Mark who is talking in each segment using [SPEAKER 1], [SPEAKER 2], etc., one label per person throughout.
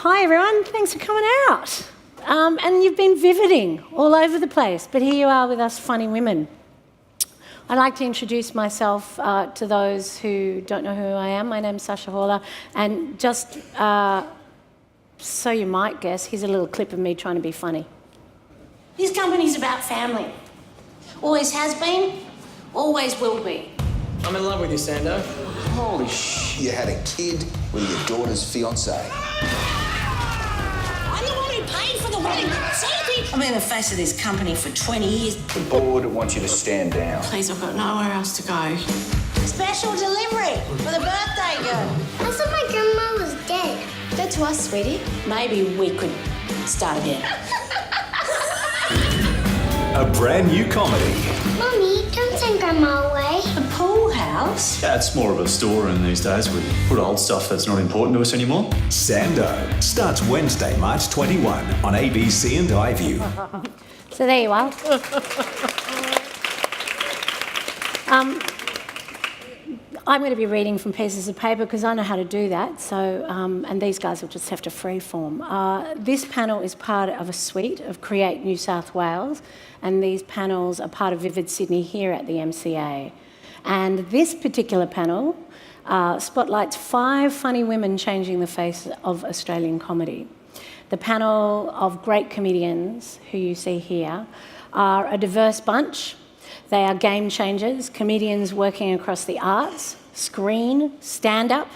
[SPEAKER 1] Hi everyone, thanks for coming out. And you've been vividing all over the place, but here you are with us funny women. I'd like to introduce myself to those who don't know who I am. My name's Sacha Horler, and just so you might guess, here's a little clip of me trying to be funny. This company's about family. Always has been, always will be.
[SPEAKER 2] I'm in love with you, Sando.
[SPEAKER 3] Holy sh! You had a kid with your daughter's fiancé.
[SPEAKER 1] I'm the one who paid for the wedding. I've been the face of this company for 20 years.
[SPEAKER 3] The board wants you to stand down.
[SPEAKER 1] Please, I've got nowhere else to go. Special delivery for the birthday girl.
[SPEAKER 4] I thought my grandma was dead.
[SPEAKER 1] Dead to us, sweetie. Maybe we could start again.
[SPEAKER 5] A brand new comedy.
[SPEAKER 4] Mummy, don't send grandma away.
[SPEAKER 1] The pool house?
[SPEAKER 6] Yeah, it's more of a storeroom these days. We put old stuff that's not important to us anymore.
[SPEAKER 5] Sando starts Wednesday, March 21 on ABC and iView.
[SPEAKER 1] So there you are. I'm going to be reading from pieces of paper because I know how to do that. So, and these guys will just have to freeform. This panel is part of a suite of Create New South Wales, and these panels are part of Vivid Sydney here at the MCA. And this particular panel spotlights 5 funny women changing the face of Australian comedy. The panel of great comedians who you see here are a diverse bunch. They are game changers, comedians working across the arts, screen, stand-up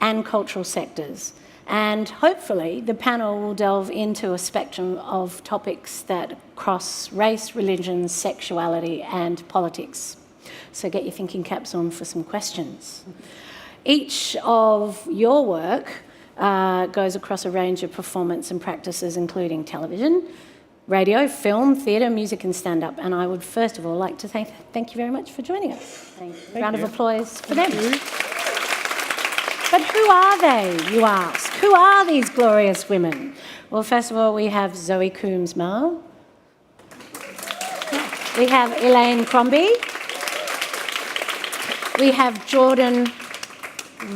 [SPEAKER 1] and cultural sectors. And hopefully the panel will delve into a spectrum of topics that cross race, religion, sexuality and politics. So get your thinking caps on for some questions. Each of your work goes across a range of performance and practices, including television, radio, film, theatre, music and stand-up. And I would first of all like to thank you very much for joining us. Thank you. Round of applause for them. But who are they, you ask? Who are these glorious women? Well, first of all, we have Zoe Coombs Marr. We have Elaine Crombie. We have Jordan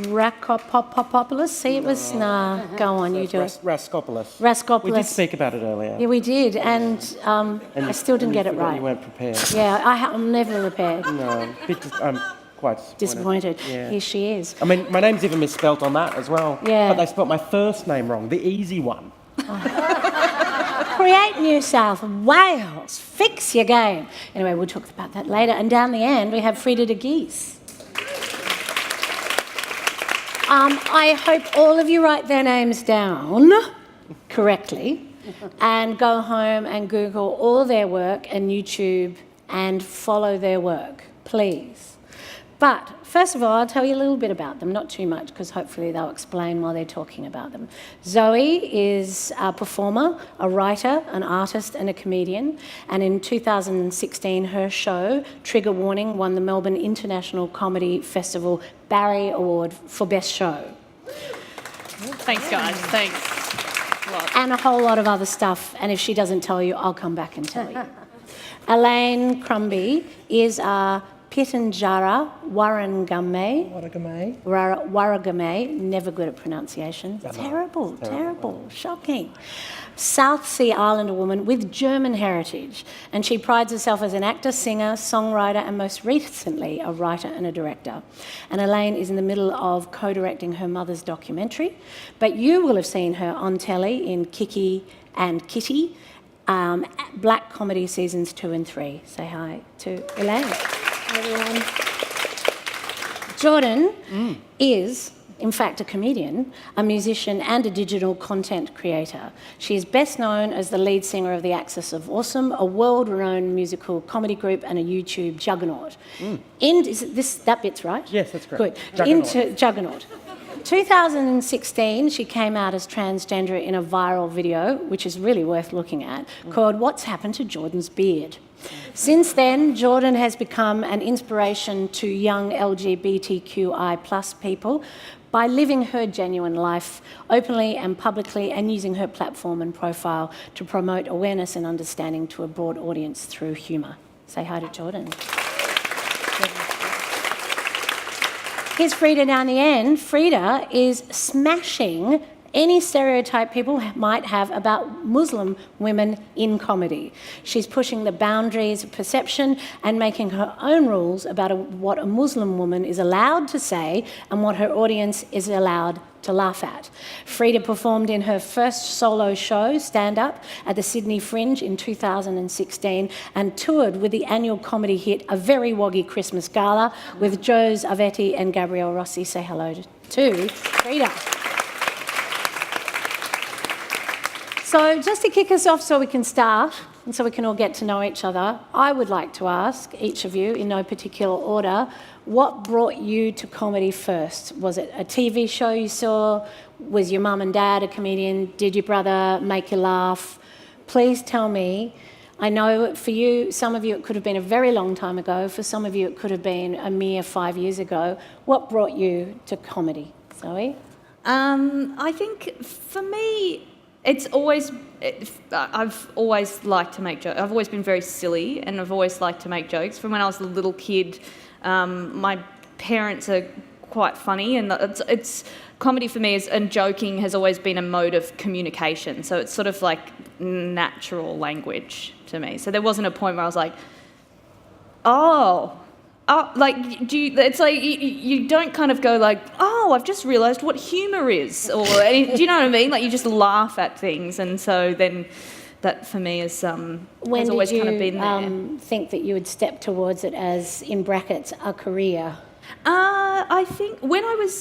[SPEAKER 1] Raskopoulos. See, it was... Nah, go on, you do it.
[SPEAKER 7] Raskopoulos.
[SPEAKER 1] Raskopoulos.
[SPEAKER 7] We did speak about it earlier.
[SPEAKER 1] Yeah, we did, and I still didn't get it right.
[SPEAKER 7] You weren't prepared.
[SPEAKER 1] Yeah, I'm never prepared.
[SPEAKER 7] No, I'm quite
[SPEAKER 1] Disappointed.
[SPEAKER 7] Yeah.
[SPEAKER 1] Here she is.
[SPEAKER 7] I mean, my name's even misspelt on that as well.
[SPEAKER 1] Yeah.
[SPEAKER 7] But they spelt my first name wrong, the easy one.
[SPEAKER 1] Create New South Wales. Fix your game. Anyway, we'll talk about that later. And down the end, we have Frida Deguise. I hope all of you write their names down correctly and go home and Google all their work and YouTube and follow their work, please. But first of all, I'll tell you a little bit about them, not too much, because hopefully they'll explain while they're talking about them. Zoe is a performer, a writer, an artist and a comedian. And in 2016, her show, Trigger Warning, won the Melbourne International Comedy Festival Barry Award for Best Show.
[SPEAKER 8] Thanks, guys. Thanks.
[SPEAKER 1] And a whole lot of other stuff. And if she doesn't tell you, I'll come back and tell you. Elaine Crombie is a Pitjantjatjara Warragame, never good at pronunciation. Terrible, shocking. South Sea Islander woman with German heritage, and she prides herself as an actor, singer, songwriter, and most recently a writer and a director. And Elaine is in the middle of co-directing her mother's documentary, but you will have seen her on telly in Kiki and Kitty, Black Comedy Seasons 2 and 3. Say hi to Elaine. Everyone. Jordan is, in fact, a comedian, a musician and a digital content creator. She is best known as the lead singer of The Axis of Awesome, a world-renowned musical comedy group and a YouTube juggernaut. That bit's right?
[SPEAKER 7] Yes, that's correct.
[SPEAKER 1] Good. Juggernaut. 2016, she came out as transgender in a viral video, which is really worth looking at, called What's Happened to Jordan's Beard? Since then, Jordan has become an inspiration to young LGBTQI+ people by living her genuine life openly and publicly and using her platform and profile to promote awareness and understanding to a broad audience through humour. Say hi to Jordan. Here's Frida down the end. Frida is smashing any stereotype people might have about Muslim women in comedy. She's pushing the boundaries of perception and making her own rules about what a Muslim woman is allowed to say and what her audience is allowed to laugh at. Frida performed in her first solo show, Stand Up, at the Sydney Fringe in 2016 and toured with the annual comedy hit A Very Woggy Christmas Gala with Joes Avetti and Gabrielle Rossi. Say hello to Frida. So just to kick us off so we can start and so we can all get to know each other, I would like to ask each of you, in no particular order, what brought you to comedy first? Was it a TV show you saw? Was your mum and dad a comedian? Did your brother make you laugh? Please tell me. I know for you, some of you, it could have been a very long time ago. For some of you, it could have been a mere 5 years ago. What brought you to comedy? Zoe?
[SPEAKER 9] I think for me, I've always liked to make jokes. I've always been very silly and I've always liked to make jokes. From when I was a little kid, my parents are quite funny, and it's comedy for me and joking has always been a mode of communication. So it's sort of like natural language to me. So there wasn't a point where I was like, it's like you don't kind of go like, oh, I've just realised what humour is, or do you know what I mean? Like you just laugh at things, and so then that for me has always kind of been there.
[SPEAKER 1] When did you think that you would step towards it as, in brackets, a career?
[SPEAKER 9] I think when I was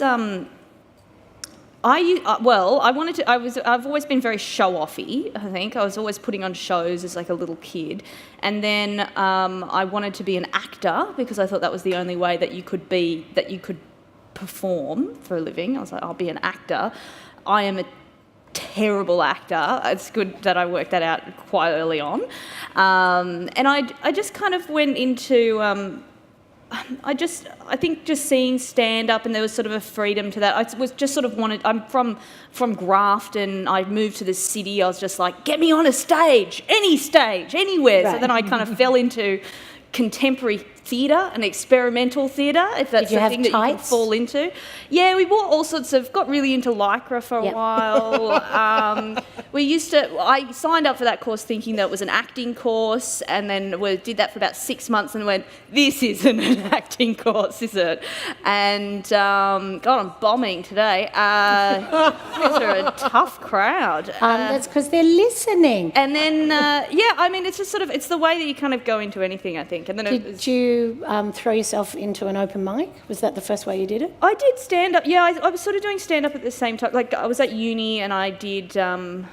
[SPEAKER 9] I've always been very show-offy, I think. I was always putting on shows as like a little kid. And then I wanted to be an actor because I thought that was the only way that you could perform for a living. I was like, I'll be an actor. I am a terrible actor. It's good that I worked that out quite early on. And I just kind of went into... I think just seeing stand-up, and there was sort of a freedom to that. I was just sort of wanted... I'm from Grafton. I moved to the city. I was just like, get me on a stage, anywhere.
[SPEAKER 1] Right.
[SPEAKER 9] So then I kind of fell into contemporary theatre and experimental theatre, if that's the thing that you can fall into. Yeah, we wore all sorts of... Got really into Lycra for a while. I signed up for that course thinking that it was an acting course, and then we did that for about 6 months and went, this isn't an acting course, is it? And, God, I'm bombing today. These are a tough crowd.
[SPEAKER 1] That's because they're listening.
[SPEAKER 9] And then, it's just sort of... It's the way that you kind of go into anything, I think. And then
[SPEAKER 1] Did you throw yourself into an open mic? Was that the first way you did it?
[SPEAKER 9] I did stand-up. Yeah, I was sort of doing stand-up at the same time. Like, I was at uni and I did... the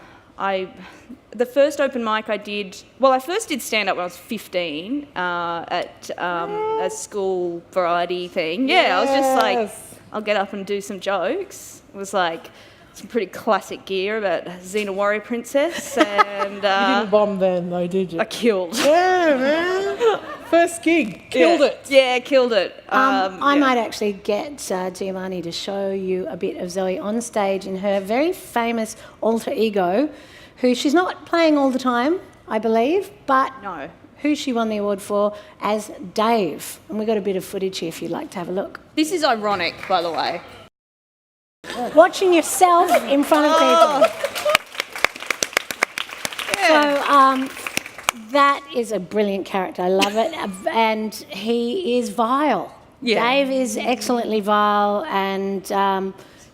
[SPEAKER 9] first open mic I did... Well, I first did stand-up when I was 15 at a school variety thing. Yeah, I was just like, I'll get up and do some jokes. It was like... some pretty classic gear about Xena Warrior Princess, and...
[SPEAKER 10] you didn't bomb then, though, did you?
[SPEAKER 9] I killed.
[SPEAKER 10] Yeah, man. First gig. Killed it.
[SPEAKER 9] Yeah, killed it.
[SPEAKER 1] I might actually get Giovanni to show you a bit of Zoe on stage in her very famous alter ego, who she's not playing all the time, I believe, but
[SPEAKER 9] No.
[SPEAKER 1] who she won the award for as Dave. And we've got a bit of footage here if you'd like to have a look.
[SPEAKER 9] This is ironic, by the way.
[SPEAKER 1] Watching yourself in front of people. So that is a brilliant character. I love it. And he is vile.
[SPEAKER 9] Yeah.
[SPEAKER 1] Dave is excellently vile, and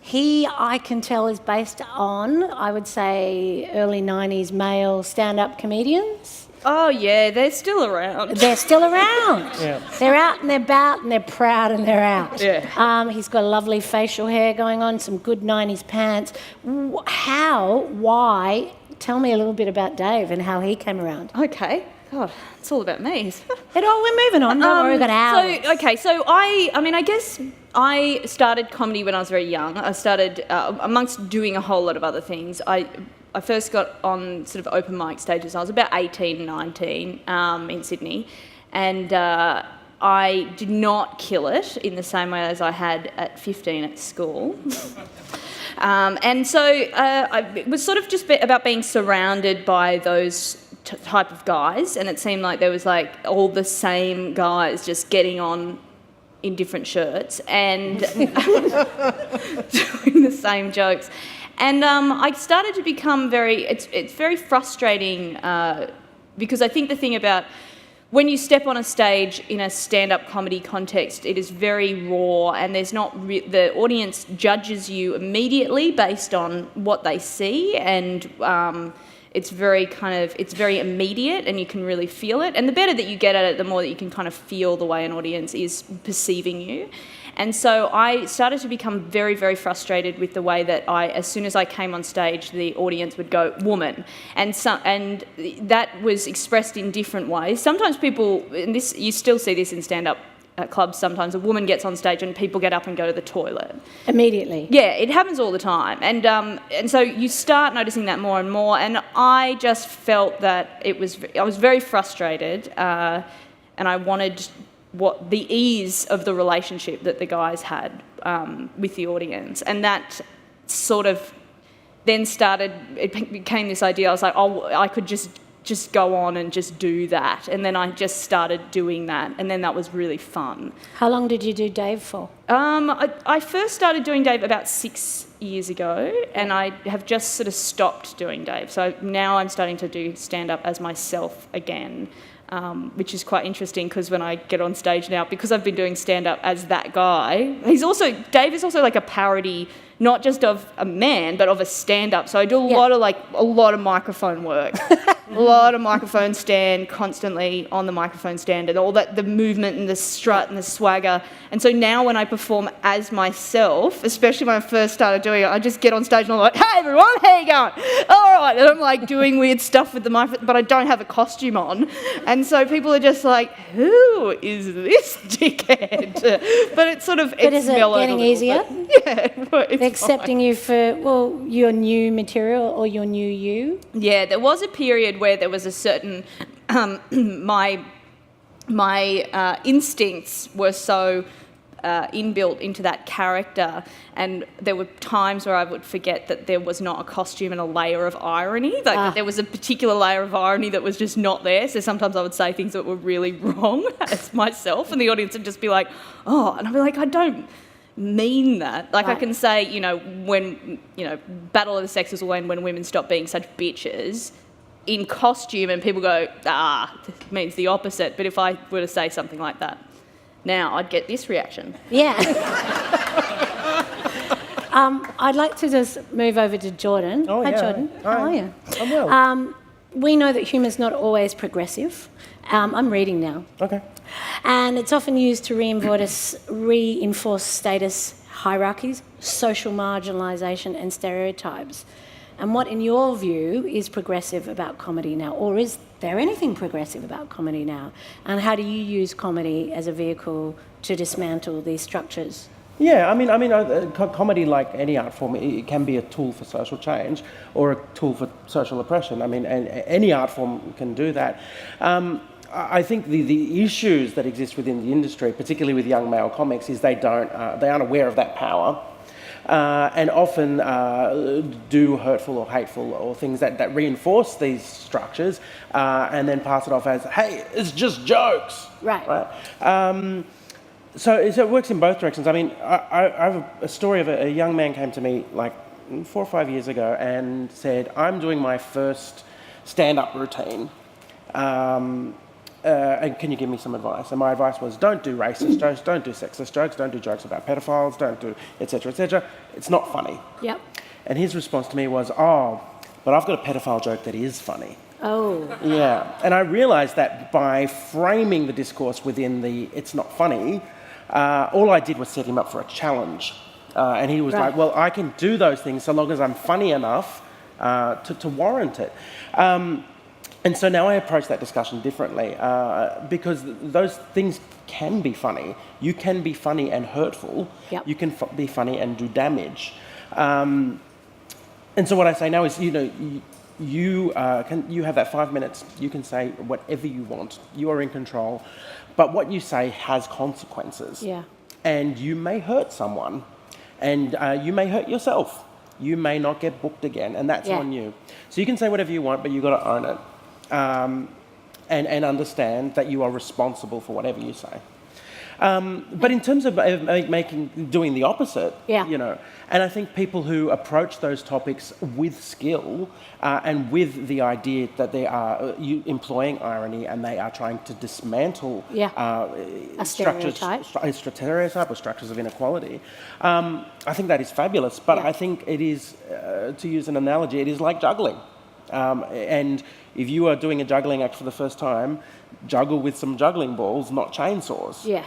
[SPEAKER 1] he, I can tell, is based on, I would say, early 90s male stand-up comedians.
[SPEAKER 9] Oh, yeah, they're still around.
[SPEAKER 1] They're still around.
[SPEAKER 7] Yeah.
[SPEAKER 1] They're out and they're about and they're proud and they're out.
[SPEAKER 9] Yeah.
[SPEAKER 1] He's got a lovely facial hair going on, some good 90s pants. Why? Tell me a little bit about Dave and how he came around.
[SPEAKER 9] Okay. God, it's all about me.
[SPEAKER 1] We're moving on. Don't worry, we've got hours.
[SPEAKER 9] So I guess I started comedy when I was very young. I started, amongst doing a whole lot of other things, I first got on sort of open mic stages. I was about 18, 19 in Sydney, and I did not kill it in the same way as I had at 15 at school. And so it was sort of just about being surrounded by those type of guys, and it seemed like there was like all the same guys just getting on in different shirts and doing the same jokes. And I started to become it's very frustrating because I think the thing about when you step on a stage in a stand-up comedy context, it is very raw, and there's not the audience judges you immediately based on what they see, and it's very immediate, and you can really feel it. And the better that you get at it, the more that you can kind of feel the way an audience is perceiving you. And so I started to become very, very frustrated with the way that as soon as I came on stage, the audience would go, woman. And that was expressed in different ways. Sometimes people, and this, you still see this in stand-up clubs sometimes, a woman gets on stage and people get up and go to the toilet.
[SPEAKER 1] Immediately.
[SPEAKER 9] Yeah, it happens all the time. And so you start noticing that more and more. And I just felt that I was very frustrated and I wanted the ease of the relationship that the guys had with the audience. And that sort of then it became this idea. I was like, I could just go on and just do that. And then I just started doing that. And then that was really fun.
[SPEAKER 1] How long did you do Dave for?
[SPEAKER 9] I first started doing Dave about 6 years ago, and I have just sort of stopped doing Dave. So now I'm starting to do stand-up as myself again. Which is quite interesting because when I get on stage now, because I've been doing stand-up as that guy, Dave is also like a parody, not just of a man, but of a stand-up. So I do a lot of microphone work, a lot of microphone stand, constantly on the microphone stand, and all that, the movement and the strut and the swagger. And so now when I perform as myself, especially when I first started doing it, I just get on stage and I'm like, hey everyone, how you going? All right. And I'm like doing weird stuff with the microphone, but I don't have a costume on. And so people are just like, who is this dickhead? But it's sort of,
[SPEAKER 1] But is it getting easier?
[SPEAKER 9] Yeah. It's
[SPEAKER 1] accepting
[SPEAKER 9] fine.
[SPEAKER 1] you for, your new material or your new you?
[SPEAKER 9] Yeah, there was a period where there was a certain, my instincts were so inbuilt into that character, and there were times where I would forget that there was not a costume and a layer of irony, that there was a particular layer of irony that was just not there. So sometimes I would say things that were really wrong as myself, and the audience would just be like, oh, and I'd be like, I don't mean that. Like, right. I can say, when, Battle of the Sexes, when women stop being such bitches in costume, and people go, it means the opposite. But if I were to say something like that now, I'd get this reaction.
[SPEAKER 1] Yeah. I'd like to just move over to Jordan.
[SPEAKER 7] Oh,
[SPEAKER 1] Hi,
[SPEAKER 7] yeah.
[SPEAKER 1] Jordan.
[SPEAKER 7] Hi.
[SPEAKER 1] How are you?
[SPEAKER 7] I'm well.
[SPEAKER 1] We know that humour's not always progressive. I'm reading now.
[SPEAKER 7] Okay.
[SPEAKER 1] And it's often used to reinforce status hierarchies, social marginalisation and stereotypes. And what, in your view, is progressive about comedy now? Or is there anything progressive about comedy now? And how do you use comedy as a vehicle to dismantle these structures?
[SPEAKER 7] Yeah, I mean, comedy, like any art form, it can be a tool for social change or a tool for social oppression. I mean, and any art form can do that. I think the issues that exist within the industry, particularly with young male comics, is they aren't aware of that power, and often do hurtful or hateful or things that reinforce these structures, and then pass it off as, hey, it's just jokes.
[SPEAKER 1] Right.
[SPEAKER 7] So it works in both directions. I mean, I have a story of a young man came to me like 4 or 5 years ago and said, I'm doing my first stand-up routine. And can you give me some advice? And my advice was, don't do racist jokes, don't do sexist jokes, don't do jokes about pedophiles, don't do etc., etc. It's not funny.
[SPEAKER 1] Yep.
[SPEAKER 7] And his response to me was, but I've got a pedophile joke that is funny.
[SPEAKER 1] Oh.
[SPEAKER 7] Yeah. And I realised that by framing the discourse within the it's not funny, all I did was set him up for a challenge. And he was like, well, I can do those things so long as I'm funny enough to warrant it. And so now I approach that discussion differently because those things can be funny. You can be funny and hurtful.
[SPEAKER 1] Yep.
[SPEAKER 7] You can be funny and do damage. And so what I say now is, you have that 5 minutes. You can say whatever you want. You are in control. But what you say has consequences.
[SPEAKER 1] Yeah. And
[SPEAKER 7] you may hurt someone. And you may hurt yourself. You may not get booked again. And that's on you. So you can say whatever you want, but you've got to own it. And understand that you are responsible for whatever you say. But in terms of doing the opposite,
[SPEAKER 1] Yeah.
[SPEAKER 7] you know, and I think people who approach those topics with skill and with the idea that they are employing irony and they are trying to dismantle
[SPEAKER 1] A stereotype.
[SPEAKER 7] stereotype or structures of inequality, I think that is fabulous. But I think it is, to use an analogy, it is like juggling. And if you are doing a juggling act for the first time, juggle with some juggling balls, not chainsaws.
[SPEAKER 1] Yeah.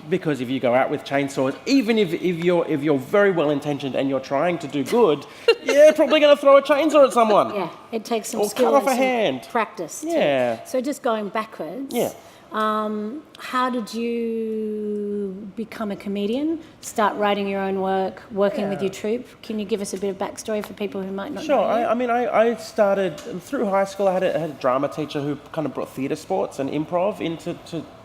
[SPEAKER 7] Because if you go out with chainsaws, even if you're very well intentioned and you're trying to do good, you're probably going to throw a chainsaw at someone.
[SPEAKER 1] Yeah, it takes some
[SPEAKER 7] Or
[SPEAKER 1] skill
[SPEAKER 7] cut off
[SPEAKER 1] and
[SPEAKER 7] a
[SPEAKER 1] some
[SPEAKER 7] hand.
[SPEAKER 1] practice. Too.
[SPEAKER 7] Yeah.
[SPEAKER 1] So just going backwards.
[SPEAKER 7] Yeah.
[SPEAKER 1] How did you become a comedian? Start writing your own work, working with your troupe? Can you give us a bit of backstory for people who might not know?
[SPEAKER 7] Sure. I started through high school. I had a drama teacher who kind of brought theatre sports and improv into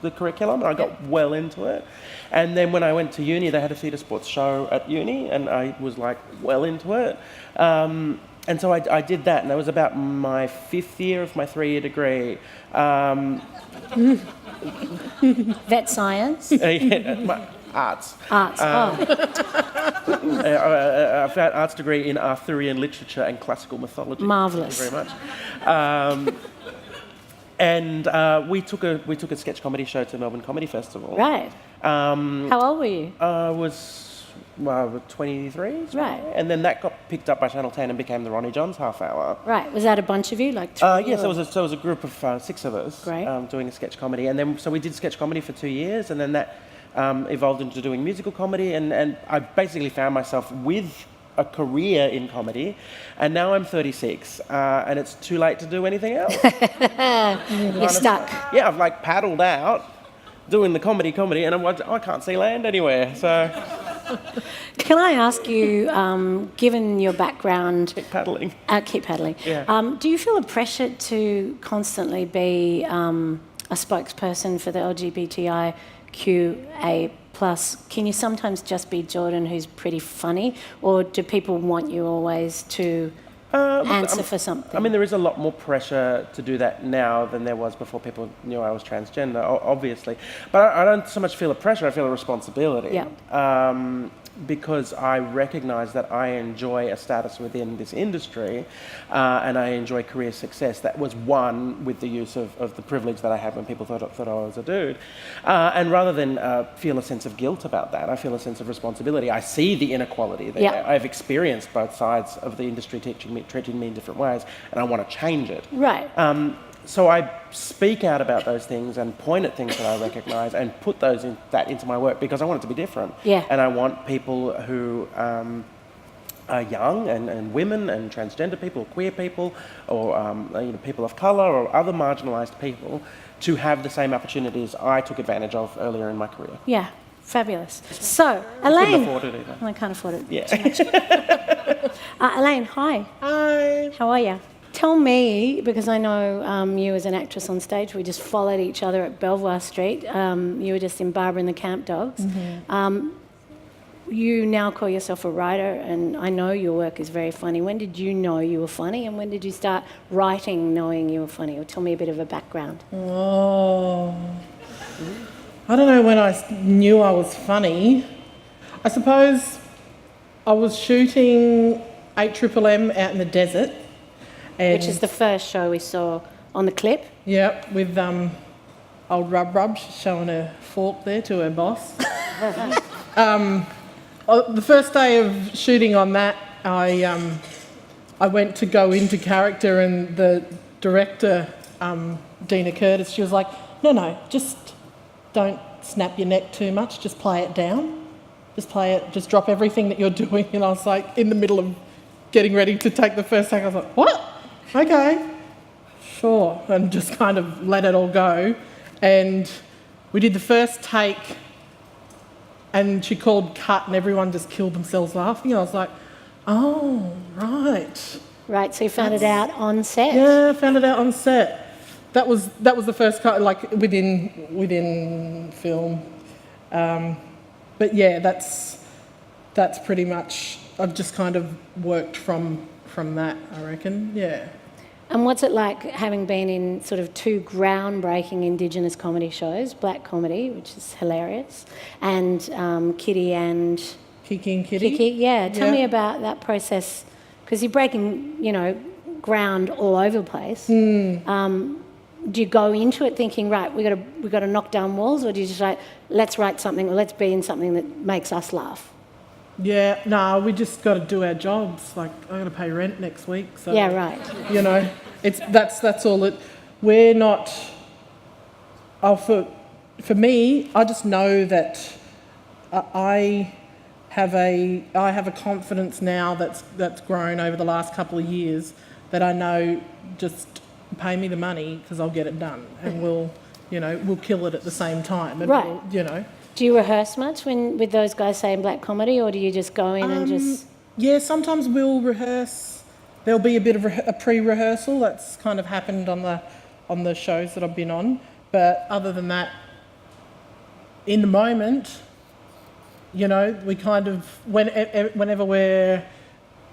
[SPEAKER 7] the curriculum, and I got well into it. And then when I went to uni, they had a theatre sports show at uni, and I was like well into it. And so I did that, and that was about my 5th year of my 3-year degree.
[SPEAKER 1] Vet science?
[SPEAKER 7] Arts.
[SPEAKER 1] Arts,
[SPEAKER 7] I've got an arts degree in Arthurian literature and classical mythology.
[SPEAKER 1] Marvellous.
[SPEAKER 7] Thank you very much. And we took a sketch comedy show to Melbourne Comedy Festival.
[SPEAKER 1] Right. How old were you?
[SPEAKER 7] I was 23.
[SPEAKER 1] Right.
[SPEAKER 7] And then that got picked up by Channel 10 and became the Ronnie Johns half hour.
[SPEAKER 1] Right. Was that a bunch of you? Like three?
[SPEAKER 7] Yes, there was a group of 6 of us doing a sketch comedy. And then so we did sketch comedy for 2 years, and then that evolved into doing musical comedy, and I basically found myself with a career in comedy, and now I'm 36, and it's too late to do anything else.
[SPEAKER 1] You're stuck.
[SPEAKER 7] Yeah, I've like paddled out, doing the comedy, and I can't see land anywhere, so...
[SPEAKER 1] Can I ask you, given your background...
[SPEAKER 7] Keep paddling.
[SPEAKER 1] Keep paddling.
[SPEAKER 7] Yeah.
[SPEAKER 1] Do you feel a pressure to constantly be a spokesperson for the LGBTIQA+? Can you sometimes just be Jordan, who's pretty funny, or do people want you always to answer for something?
[SPEAKER 7] I mean, there is a lot more pressure to do that now than there was before people knew I was transgender, obviously. But I don't so much feel a pressure, I feel a responsibility.
[SPEAKER 1] Yeah.
[SPEAKER 7] Because I recognise that I enjoy a status within this industry, and I enjoy career success that was won with the use of the privilege that I had when people thought I was a dude. And rather than feel a sense of guilt about that, I feel a sense of responsibility. I see the inequality there.
[SPEAKER 1] Yeah.
[SPEAKER 7] I've experienced both sides of the industry treating me in different ways, and I want to change it.
[SPEAKER 1] Right.
[SPEAKER 7] So I speak out about those things and point at things that I recognise and put that into my work because I want it to be different.
[SPEAKER 1] Yeah.
[SPEAKER 7] And I want people who are young and women and transgender people, or queer people, or people of colour or other marginalised people to have the same opportunities I took advantage of earlier in my career.
[SPEAKER 1] Yeah. Fabulous. So, Elaine...
[SPEAKER 7] Couldn't afford it either.
[SPEAKER 1] I can't afford it.
[SPEAKER 7] Yeah.
[SPEAKER 1] Elaine, hi.
[SPEAKER 10] Hi.
[SPEAKER 1] How are you? Tell me, because I know you as an actress on stage, we just followed each other at Belvoir Street. You were just in Barbara and the Camp Dogs. Mm-hmm. You now call yourself a writer, and I know your work is very funny. When did you know you were funny, and when did you start writing knowing you were funny? Or tell me a bit of a background.
[SPEAKER 10] Oh, I don't know when I knew I was funny. I suppose I was shooting 8MMM out in the desert.
[SPEAKER 1] Which is the first show we saw on the clip.
[SPEAKER 10] Yep, with old Rub showing her fork there to her boss. The first day of shooting on that, I went to go into character, and the director, Dina Curtis, she was like, no, just don't snap your neck too much, just play it down. Just play it, just drop everything that you're doing. And I was like, in the middle of getting ready to take the first take, I was like, what? Okay, sure, and just kind of let it all go. And we did the first take, and she called cut, and everyone just killed themselves laughing. And I was like, oh, right.
[SPEAKER 1] Right, so you found it out on set?
[SPEAKER 10] Yeah, I found it out on set. That was the first cut, like within film. But yeah, that's pretty much. I've just kind of worked from that, I reckon. Yeah.
[SPEAKER 1] And what's it like having been in sort of two groundbreaking Indigenous comedy shows, Black Comedy, which is hilarious, and Kitty and...
[SPEAKER 10] Kiki and Kitty?
[SPEAKER 1] Kiki, yeah. Tell me about that process, because you're breaking, ground all over the place. Do you go into it thinking, right, we've got to knock down walls, or do you just like, let's write something or let's be in something that makes us laugh?
[SPEAKER 10] Yeah, no, we just got to do our jobs. Like, I'm going to pay rent next week, so...
[SPEAKER 1] Yeah, right.
[SPEAKER 10] That's all it... We're not... For me, I just know that I have a confidence now that's grown over the last couple of years that I know just pay me the money because I'll get it done, and we'll kill it at the same time. And
[SPEAKER 1] right. Do you rehearse much with those guys saying Black Comedy, or do you just go in and just...
[SPEAKER 10] Yeah, sometimes we'll rehearse. There'll be a bit of a pre-rehearsal. That's kind of happened on the shows that I've been on. But other than that, in the moment, we kind of... Whenever we're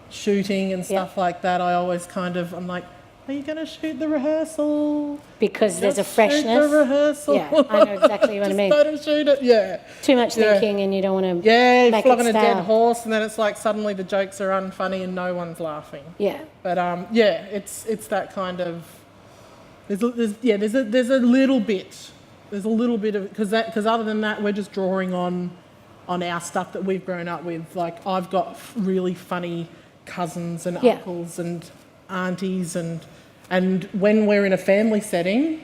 [SPEAKER 10] shooting and stuff like that, I always I'm like, are you going to shoot the rehearsal?
[SPEAKER 1] Because there's a freshness.
[SPEAKER 10] Shoot the rehearsal.
[SPEAKER 1] Yeah, I know exactly what I mean.
[SPEAKER 10] Just don't shoot it, yeah.
[SPEAKER 1] Too much thinking and you don't want to
[SPEAKER 10] you're
[SPEAKER 1] make
[SPEAKER 10] flogging
[SPEAKER 1] it
[SPEAKER 10] a
[SPEAKER 1] stale.
[SPEAKER 10] dead horse, and then it's like suddenly the jokes are unfunny and no one's laughing.
[SPEAKER 1] Yeah.
[SPEAKER 10] But it's that kind of... There's a little bit. There's a little bit of... Because other than that, we're just drawing on our stuff that we've grown up with. Like, I've got really funny cousins and uncles and aunties, and when we're in a family setting,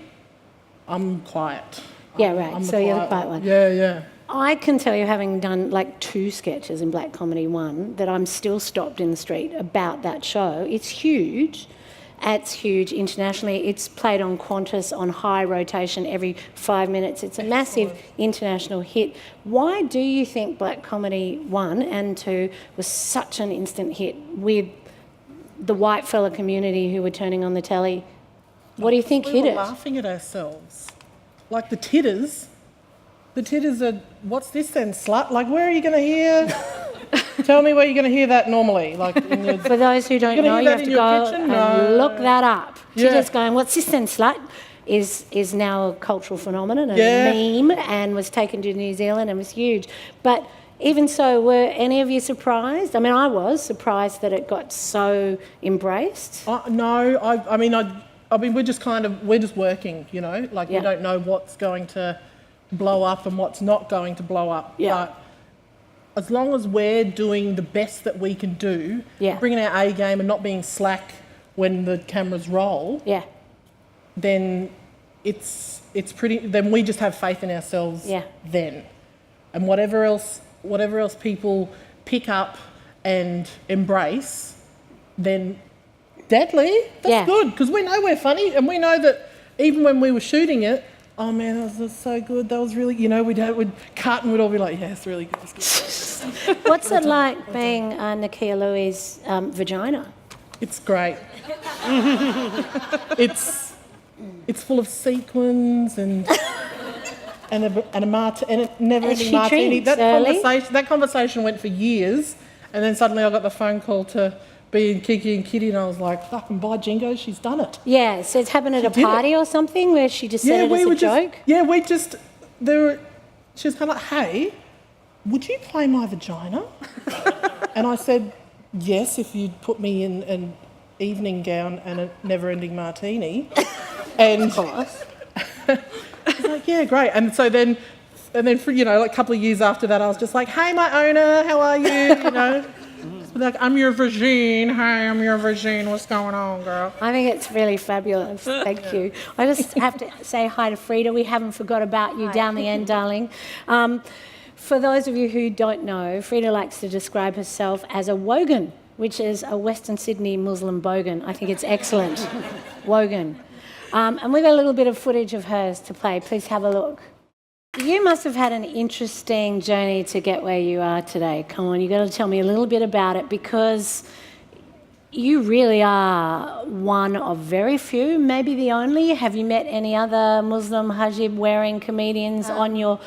[SPEAKER 10] I'm quiet.
[SPEAKER 1] Yeah, right.
[SPEAKER 10] I'm
[SPEAKER 1] so you're the quiet one.
[SPEAKER 10] Yeah.
[SPEAKER 1] I can tell you, having done like 2 sketches in Black Comedy 1, that I'm still stopped in the street about that show. It's huge. It's huge internationally. It's played on Qantas on high rotation every 5 minutes. It's a massive international hit. Why do you think Black Comedy 1 and 2 was such an instant hit with the white fella community who were turning on the telly? What do you think hit it?
[SPEAKER 10] We were laughing at ourselves. Like the titters. The titters are, what's this then, slut? Like, where are you going to hear... Tell me where you're going to hear that normally. Like
[SPEAKER 1] for those who don't know, you have to go and look that up. Titters going, what's this then, slut? Is now a cultural phenomenon, a meme, and was taken to New Zealand and was huge. But even so, were any of you surprised? I mean, I was surprised that it got so embraced.
[SPEAKER 10] No, I mean, we're just working, we don't know what's going to blow up and what's not going to blow up.
[SPEAKER 1] Yeah.
[SPEAKER 10] But as long as we're doing the best that we can do, bringing our A game and not being slack when the cameras roll, then it's pretty. Then we just have faith in ourselves. Then, and whatever else people pick up and embrace, then deadly. That's good, because we know we're funny, and we know that even when we were shooting it. Oh man, that was so good. That was really, we'd cut and we'd all be like, yeah, it's really good. It's good.
[SPEAKER 1] What's it like being Nakia Louis' vagina?
[SPEAKER 10] It's great. It's full of sequins and a never-ending martini. That conversation went for years, and then suddenly I got the phone call to be in Kiki and Kitty, and I was like, fucking by jingo, she's done it.
[SPEAKER 1] Yeah, so it's happened at a party or something where she just said it as a joke?
[SPEAKER 10] She was kind of like, hey, would you play my vagina? And I said, yes, if you'd put me in an evening gown and a never-ending martini. And of course. I was like, yeah, great. And so then for, like a couple of years after that, I was just like, hey, my owner, how are you, Like, I'm your virgin. Hi, I'm your virgin. What's going on, girl?
[SPEAKER 1] I think it's really fabulous. Thank you. I just have to say hi to Frida. We haven't forgot about you down the end, darling. For those of you who don't know, Frida likes to describe herself as a wogan, which is a Western Sydney Muslim bogan. I think it's excellent. Wogan. And we've got a little bit of footage of hers to play. Please have a look. You must have had an interesting journey to get where you are today. Come on, you've got to tell me a little bit about it, because you really are one of very few, maybe the only. Have you met any other Muslim hijab-wearing comedians on your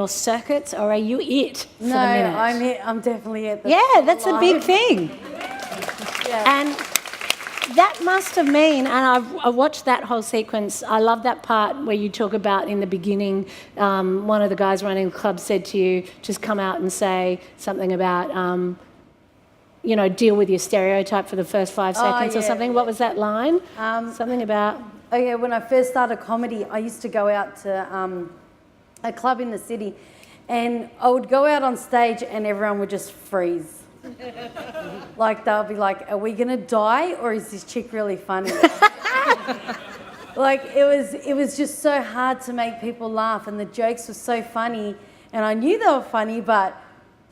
[SPEAKER 1] circuits, or are you it for the minute?
[SPEAKER 11] I'm definitely it.
[SPEAKER 1] Yeah, that's a big thing. And that must have been, and I watched that whole sequence. I love that part where you talk about in the beginning, one of the guys running the club said to you, just come out and say something about, deal with your stereotype for the first 5 seconds or something. What was that line? Something about...
[SPEAKER 11] Oh yeah, when I first started comedy, I used to go out to a club in the city, and I would go out on stage and everyone would just freeze. Like they'll be like, are we gonna die or is this chick really funny? Like it was just so hard to make people laugh, and the jokes were so funny, and I knew they were funny, but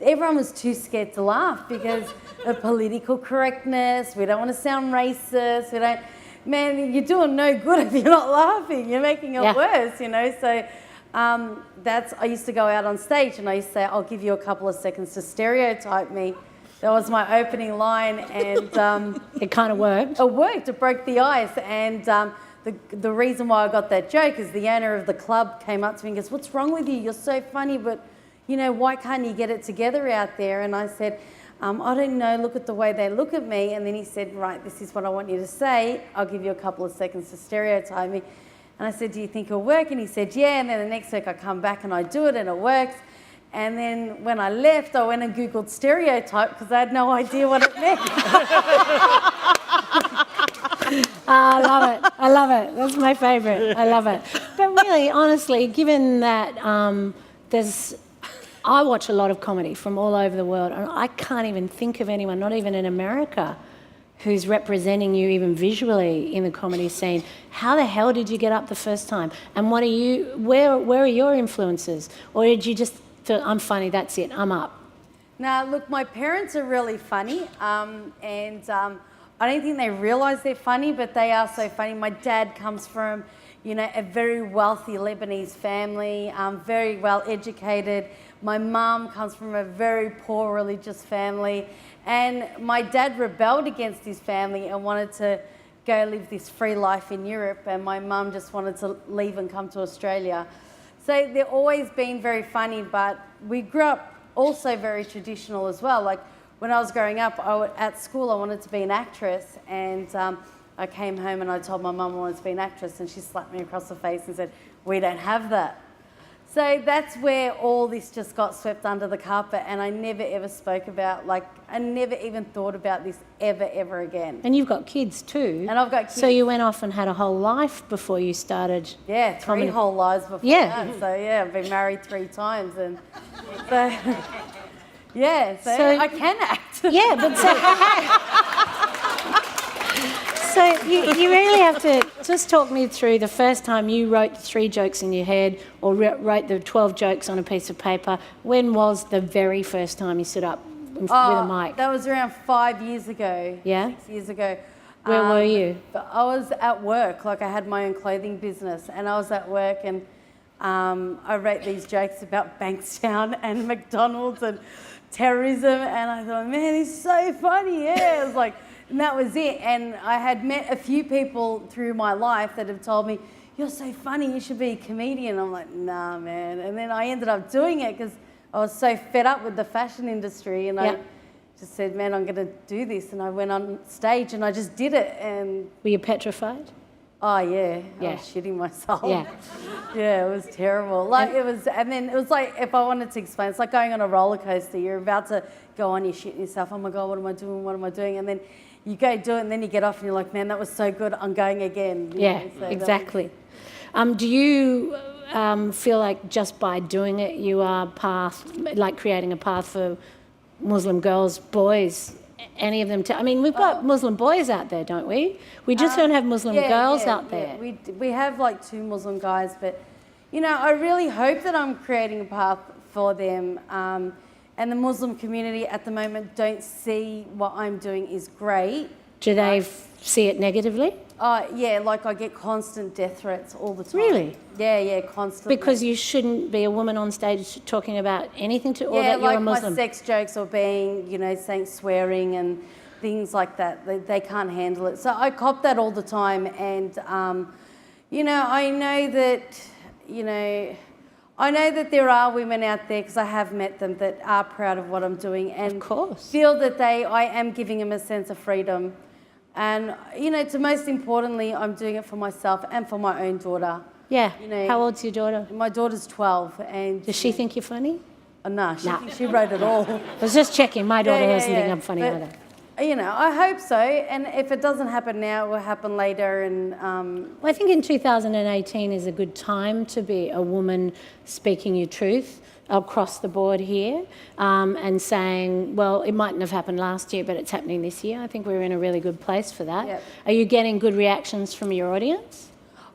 [SPEAKER 11] everyone was too scared to laugh because of political correctness. We don't want to sound racist. Man, you're doing no good if you're not laughing. You're making it worse, So I used to go out on stage and I used to say, I'll give you a couple of seconds to stereotype me. That was my opening line, and
[SPEAKER 1] it kind of worked.
[SPEAKER 11] It worked. It broke the ice, and the reason why I got that joke is the owner of the club came up to me and goes, "What's wrong with you? You're so funny, but why can't you get it together out there?" And I said, "I don't know. Look at the way they look at me." And then he said, "Right, this is what I want you to say. I'll give you a couple of seconds to stereotype me." And I said, "Do you think it'll work?" And he said, "Yeah." And then the next week I come back and I do it and it works. And then when I left, I went and Googled stereotype because I had no idea what it meant.
[SPEAKER 1] I love it. That's my favourite. I love it. But really, honestly, given that I watch a lot of comedy from all over the world, and I can't even think of anyone, not even in America, who's representing you even visually in the comedy scene. How the hell did you get up the first time? And where are your influences? Or did you just feel, I'm funny, that's it, I'm up?
[SPEAKER 11] Now, look, my parents are really funny, and I don't think they realise they're funny, but they are so funny. My dad comes from, a very wealthy Lebanese family, very well educated. My mum comes from a very poor religious family, and my dad rebelled against his family and wanted to go live this free life in Europe, and my mum just wanted to leave and come to Australia. So they've always been very funny, but we grew up also very traditional as well. Like when I was growing up, at school I wanted to be an actress, and I came home and I told my mum I wanted to be an actress, and she slapped me across the face and said, "We don't have that." So that's where all this just got swept under the carpet, and I never ever spoke about, I never even thought about this ever again.
[SPEAKER 1] And you've got kids too.
[SPEAKER 11] And I've got kids.
[SPEAKER 1] So you went off and had a whole life before you started.
[SPEAKER 11] Yeah, three whole lives before that. So I've been married 3 times, and so so I can act.
[SPEAKER 1] Yeah, but so you really have to just talk me through the first time you wrote 3 jokes in your head or wrote the 12 jokes on a piece of paper. When was the very first time you stood up with a mic?
[SPEAKER 11] That was around 5 years ago.
[SPEAKER 1] Yeah?
[SPEAKER 11] 6 years ago.
[SPEAKER 1] Where were you?
[SPEAKER 11] I was at work. I had my own clothing business, and I was at work, and I wrote these jokes about Bankstown and McDonald's and terrorism, and I thought, man, this is so funny. Yeah, it was and that was it. And I had met a few people through my life that have told me, "You're so funny, you should be a comedian." I'm like, nah, man. And then I ended up doing it because I was so fed up with the fashion industry, and I just said, man, I'm going to do this. And I went on stage and I just did it. And
[SPEAKER 1] were you petrified?
[SPEAKER 11] Oh, yeah. I was shitting myself.
[SPEAKER 1] Yeah.
[SPEAKER 11] Yeah, it was terrible. And then it was like, if I wanted to explain, it's like going on a roller coaster. You're about to go on, you're shitting yourself. Oh my God, what am I doing? What am I doing? And then you go do it, and then you get off and you're like, man, that was so good. I'm going again.
[SPEAKER 1] So exactly. Do you feel like just by doing it, you are creating a path for Muslim girls, boys, any of them? We've got Muslim boys out there, don't we? We just don't have Muslim girls out there.
[SPEAKER 11] We have 2 Muslim guys, but, I really hope that I'm creating a path for them. And the Muslim community at the moment don't see what I'm doing is great.
[SPEAKER 1] Do they see it negatively?
[SPEAKER 11] Yeah, I get constant death threats all the time.
[SPEAKER 1] Really?
[SPEAKER 11] Yeah, constantly.
[SPEAKER 1] Because you shouldn't be a woman on stage talking about anything or that you're a Muslim.
[SPEAKER 11] My sex jokes or being, saying swearing and things like that. They can't handle it. So I cop that all the time, and, I know that, I know that there are women out there, because I have met them, that are proud of what I'm doing and
[SPEAKER 1] of course.
[SPEAKER 11] feel that I am giving them a sense of freedom. And, to most importantly, I'm doing it for myself and for my own daughter.
[SPEAKER 1] Yeah. How old's your daughter?
[SPEAKER 11] My daughter's 12. And
[SPEAKER 1] Does she think you're funny?
[SPEAKER 11] No, she wrote it all.
[SPEAKER 1] I was just checking. My daughter doesn't think I'm funny either.
[SPEAKER 11] I hope so. And if it doesn't happen now, it will happen later. And
[SPEAKER 1] I think in 2018 is a good time to be a woman speaking your truth across the board here, and saying, well, it mightn't have happened last year, but it's happening this year. I think we're in a really good place for that.
[SPEAKER 11] Yep.
[SPEAKER 1] Are you getting good reactions from your audience?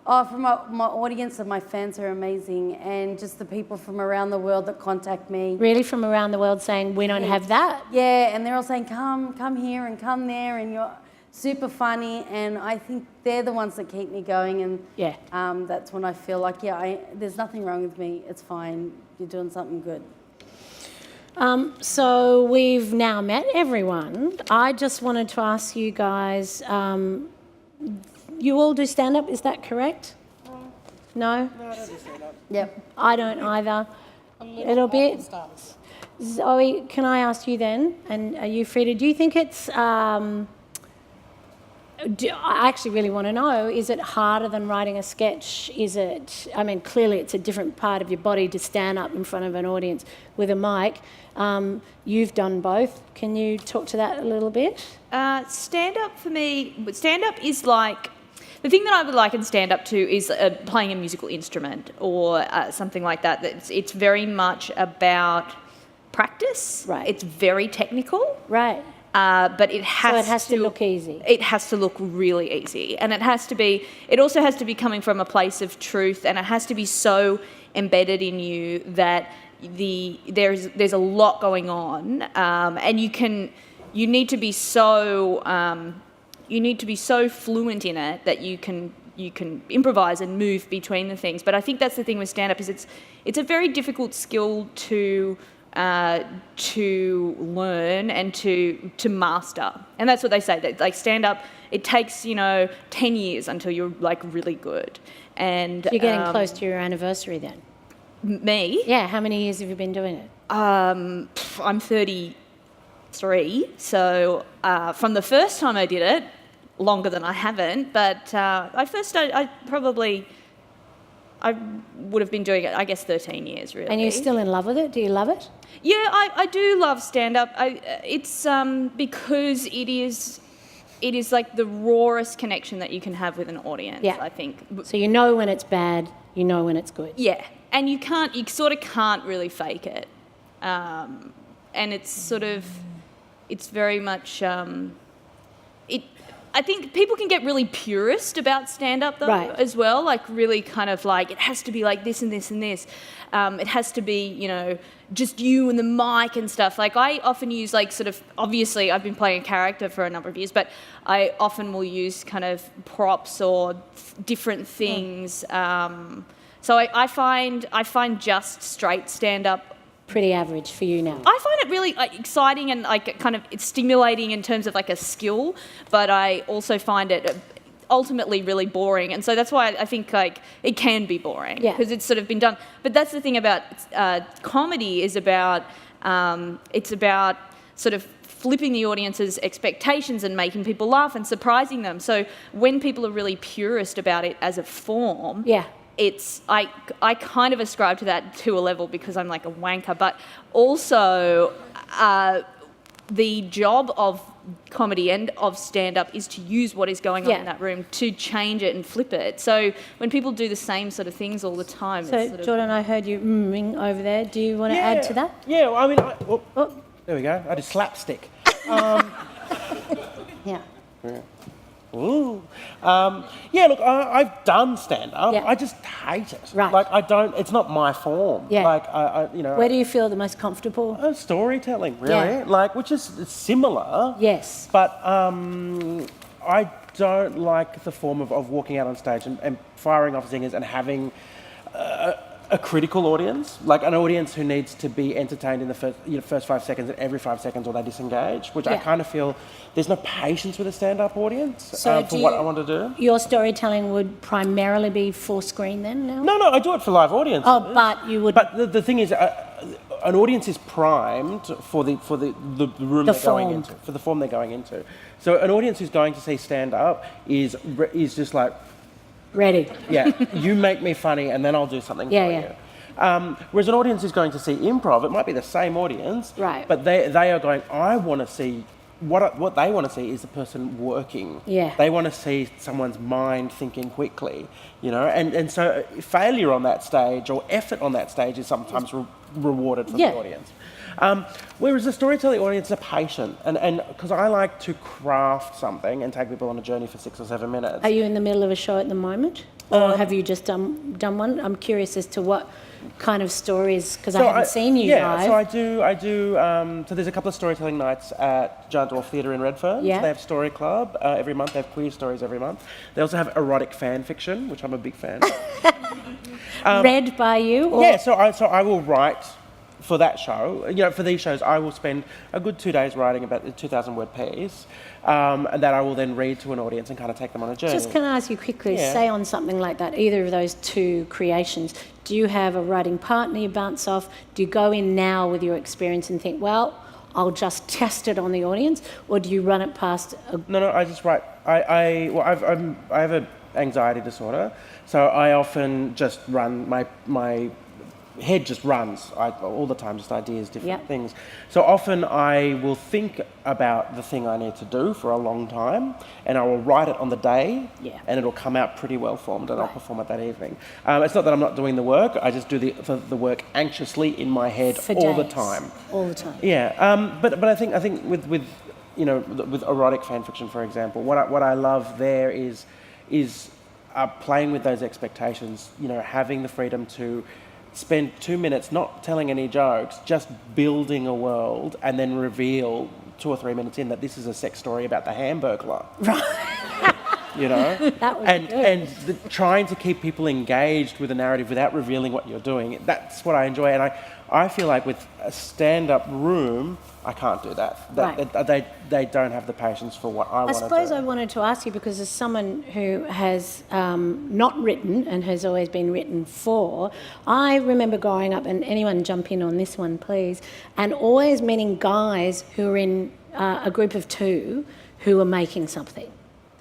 [SPEAKER 11] Oh, from my audience and my fans are amazing, and just the people from around the world that contact me.
[SPEAKER 1] Really, from around the world saying, we don't have that?
[SPEAKER 11] Yeah, and they're all saying, come here and come there, and you're super funny, and I think they're the ones that keep me going, and that's when I feel like, there's nothing wrong with me, it's fine, you're doing something good.
[SPEAKER 1] So we've now met everyone. I just wanted to ask you guys, you all do stand-up, is that correct? No?
[SPEAKER 7] No, I don't do stand-up.
[SPEAKER 11] Yep.
[SPEAKER 1] I don't either. A little bit. Zoe, can I ask you then, and are you Frida, do you think it's... I actually really want to know, is it harder than writing a sketch? Clearly it's a different part of your body to stand up in front of an audience with a mic. You've done both. Can you talk to that a little bit?
[SPEAKER 9] Stand-up for me, stand-up is like... The thing that I would liken stand-up to is playing a musical instrument or something like that. It's very much about practice.
[SPEAKER 1] Right.
[SPEAKER 9] It's very technical.
[SPEAKER 1] Right.
[SPEAKER 9] But it has
[SPEAKER 1] to look easy.
[SPEAKER 9] It has to look really easy. And it also has to be coming from a place of truth, and it has to be so embedded in you that there's a lot going on, and you need to be so fluent in it that you can improvise and move between the things. But I think that's the thing with stand-up is it's a very difficult skill to learn and to master. And that's what they say, that like stand-up, it takes 10 years until you're like really good. And
[SPEAKER 1] you're getting close to your anniversary then.
[SPEAKER 9] Me?
[SPEAKER 1] Yeah. How many years have you been doing it?
[SPEAKER 9] I'm 33, so from the first time I did it, longer than I haven't, but I would have been doing it, I guess, 13 years, really.
[SPEAKER 1] And you're still in love with it? Do you love it?
[SPEAKER 9] Yeah, I do love stand-up. It's because it is like the rawest connection that you can have with an audience, I think.
[SPEAKER 1] So you know when it's bad, you know when it's good.
[SPEAKER 9] Yeah, and you sort of can't really fake it. And it's very much... I think people can get really purist about stand-up though, as well, like really kind of like, it has to be like this and this and this. It has to be, just you and the mic and stuff. Like I often use obviously I've been playing a character for a number of years, but I often will use kind of props or different things. So I find just straight stand-up
[SPEAKER 1] pretty average for you now.
[SPEAKER 9] I find it really exciting and it's stimulating in terms of like a skill, but I also find it ultimately really boring, and so that's why I think like it can be boring because it's sort of been done. But that's the thing about comedy is it's about sort of flipping the audience's expectations and making people laugh and surprising them. So when people are really purist about it as a form, I kind of ascribe to that to a level because I'm like a wanker, but also the job of comedy and of stand-up is to use what is going on in that room to change it and flip it. So when people do the same sort of things all the time...
[SPEAKER 1] So, Jordan, I heard you ring over there. Do you want to add to that?
[SPEAKER 7] Yeah, well, I mean... there we go. I did slapstick.
[SPEAKER 1] Yeah.
[SPEAKER 7] Ooh. Look, I've done stand-up. I just hate it.
[SPEAKER 1] Right.
[SPEAKER 7] Like, it's not my form.
[SPEAKER 1] Yeah.
[SPEAKER 7] Like,
[SPEAKER 1] Where do you feel the most comfortable?
[SPEAKER 7] Storytelling, really.
[SPEAKER 1] Yeah.
[SPEAKER 7] Like, which is similar.
[SPEAKER 1] Yes.
[SPEAKER 7] But I don't like the form of walking out on stage and firing off zingers and having a critical audience, like an audience who needs to be entertained in the first 5 seconds, and every 5 seconds or they disengage, which I kind of feel there's no patience with a stand-up audience for what I want to do.
[SPEAKER 1] Your storytelling would primarily be for screen then now?
[SPEAKER 7] No, I do it for live audiences.
[SPEAKER 1] Oh, but you would...
[SPEAKER 7] But the thing is, an audience is primed for the room
[SPEAKER 1] The
[SPEAKER 7] they're going
[SPEAKER 1] form.
[SPEAKER 7] into, for the form they're going into. So an audience who's going to see stand-up is just like,
[SPEAKER 1] Ready.
[SPEAKER 7] yeah, you make me funny and then I'll do something
[SPEAKER 1] Yeah,
[SPEAKER 7] for
[SPEAKER 1] yeah.
[SPEAKER 7] you. Whereas an audience who's going to see improv, it might be the same audience,
[SPEAKER 1] Right.
[SPEAKER 7] but they are going, I want to see, what they want to see is the person working.
[SPEAKER 1] Yeah.
[SPEAKER 7] They want to see someone's mind thinking quickly, you know, and so failure on that stage or effort on that stage is sometimes rewarded from
[SPEAKER 1] Yeah.
[SPEAKER 7] the audience. Whereas the storytelling audience are patient, and because I like to craft something and take people on a journey for 6 or 7 minutes.
[SPEAKER 1] Are you in the middle of a show at the moment? Or have you just done one? I'm curious as to what kind of stories, because I haven't seen you live.
[SPEAKER 7] So I do. So there's a couple of storytelling nights at Giant Dwarf Theatre in Redfern.
[SPEAKER 1] Yeah.
[SPEAKER 7] So they have Story Club every month. They have queer stories every month. They also have erotic fan fiction, which I'm a big fan of.
[SPEAKER 1] Read by you? Or?
[SPEAKER 7] Yeah, so I will write for that show. You know, for these shows, I will spend a good 2 days writing about a 2,000-word piece, and that I will then read to an audience and kind of take them on a journey.
[SPEAKER 1] Just can I ask you quickly,
[SPEAKER 7] Yeah.
[SPEAKER 1] say on something like that, either of those two creations, do you have a writing partner you bounce off? Do you go in now with your experience and think, well, I'll just test it on the audience, or do you run it past a...
[SPEAKER 7] No, I just write. I have an anxiety disorder, so I often just run my head just runs all the time, just ideas, different
[SPEAKER 1] Yep.
[SPEAKER 7] things. So often I will think about the thing I need to do for a long time, and I will write it on the day,
[SPEAKER 1] Yeah.
[SPEAKER 7] and it'll come out pretty well formed, and I'll perform it that evening. It's not that I'm not doing the work; I just do the work anxiously in my head
[SPEAKER 1] For
[SPEAKER 7] all the
[SPEAKER 1] days.
[SPEAKER 7] time.
[SPEAKER 1] All the time.
[SPEAKER 7] Yeah, but I think with you know, with erotic fan fiction, for example, what I love there is playing with those expectations. You know, having the freedom to spend 2 minutes not telling any jokes, just building a world, and then reveal 2 or 3 minutes in that this is a sex story about the Hamburglar. Right. You know,
[SPEAKER 1] That was
[SPEAKER 7] and
[SPEAKER 1] good.
[SPEAKER 7] trying to keep people engaged with a narrative without revealing what you're doing. That's what I enjoy, and I feel like with a stand-up room, I can't do that.
[SPEAKER 1] Right.
[SPEAKER 7] They don't have the patience for what I want to do.
[SPEAKER 1] I suppose I wanted to ask you, because as someone who has not written and has always been written for, I remember growing up, and anyone jump in on this one, please, and always meeting guys who were in a group of two who were making something.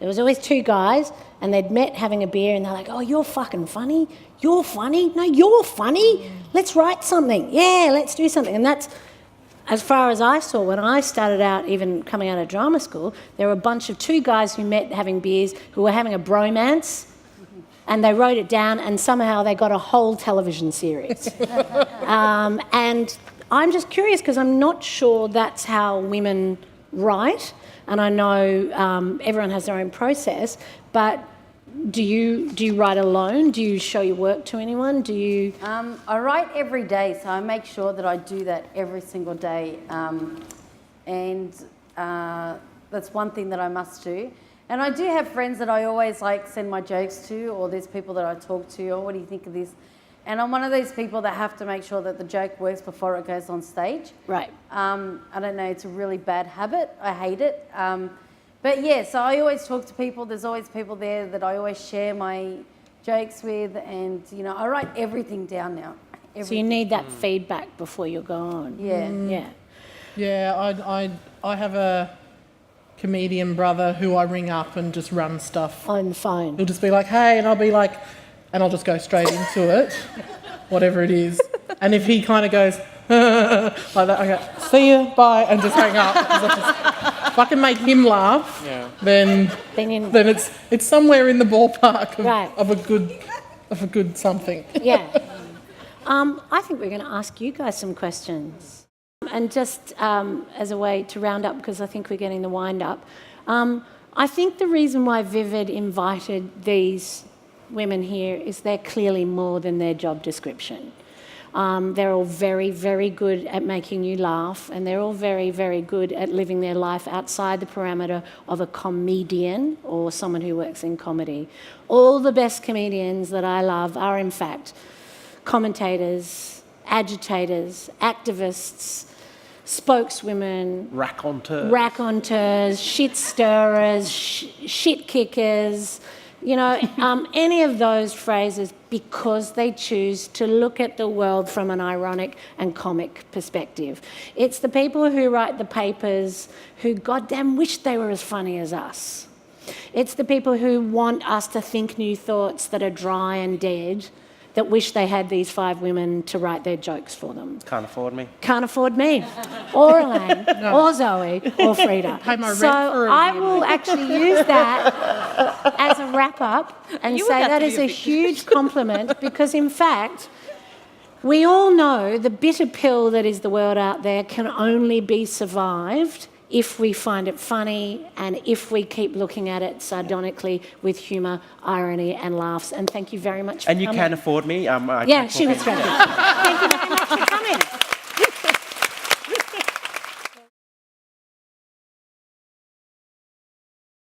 [SPEAKER 1] There was always two guys, and they'd met having a beer, and they're like, oh, you're fucking funny. You're funny. No, you're funny. Let's write something. Yeah, let's do something. And that's, as far as I saw, when I started out, even coming out of drama school, there were a bunch of two guys who met having beers, who were having a bromance, and they wrote it down, and somehow they got a whole television series. And I'm just curious, because I'm not sure that's how women write, and I know everyone has their own process, but do you write alone? Do you show your work to anyone? Do you...
[SPEAKER 11] I write every day, so I make sure that I do that every single day. And that's one thing that I must do. And I do have friends that I always send my jokes to, or there's people that I talk to, or what do you think of this? And I'm one of those people that have to make sure that the joke works before it goes on stage.
[SPEAKER 1] Right.
[SPEAKER 11] I don't know, it's a really bad habit. I hate it. But yeah, so I always talk to people. There's always people there that I always share my jokes with, and I write everything down now. Everything.
[SPEAKER 1] So you need that feedback before you go on.
[SPEAKER 11] Yeah.
[SPEAKER 1] Yeah.
[SPEAKER 10] Yeah, I have a comedian brother who I ring up and just run stuff.
[SPEAKER 1] On the phone.
[SPEAKER 10] He'll just be like, hey, and I'll be like, and I'll just go straight into it, whatever it is. And if he kind of goes, like that, I go, see you, bye, and just hang up. If I can make him laugh, then it's somewhere in the ballpark of a good something.
[SPEAKER 1] Yeah. I think we're going to ask you guys some questions. And just as a way to round up, because I think we're getting the wind up, I think the reason why Vivid invited these women here is they're clearly more than their job description. They're all very, very good at making you laugh, and they're all very, very good at living their life outside the parameter of a comedian or someone who works in comedy. All the best comedians that I love are, in fact, commentators, agitators, activists, spokeswomen,
[SPEAKER 7] raconteurs,
[SPEAKER 1] shit stirrers, shit kickers, You know, any of those phrases, because they choose to look at the world from an ironic and comic perspective. It's the people who write the papers who goddamn wish they were as funny as us. It's the people who want us to think new thoughts that are dry and dead, that wish they had these 5 women to write their jokes for them.
[SPEAKER 7] Can't afford me.
[SPEAKER 1] Can't afford me, or Elaine, or Zoe, or Frida.
[SPEAKER 10] Pay my rent
[SPEAKER 1] So
[SPEAKER 10] for a
[SPEAKER 1] I
[SPEAKER 10] year.
[SPEAKER 1] will actually use that as a wrap-up and
[SPEAKER 9] You
[SPEAKER 1] say
[SPEAKER 9] were about
[SPEAKER 1] that
[SPEAKER 9] to
[SPEAKER 1] is
[SPEAKER 9] be a
[SPEAKER 1] a
[SPEAKER 9] bit-
[SPEAKER 1] huge compliment because, in fact, we all know the bitter pill that is the world out there can only be survived if we find it funny and if we keep looking at it sardonically with humour, irony and laughs. And thank you very much for
[SPEAKER 7] And you
[SPEAKER 1] coming.
[SPEAKER 7] can afford me.
[SPEAKER 1] Yeah, she was great. Thank you very much for coming.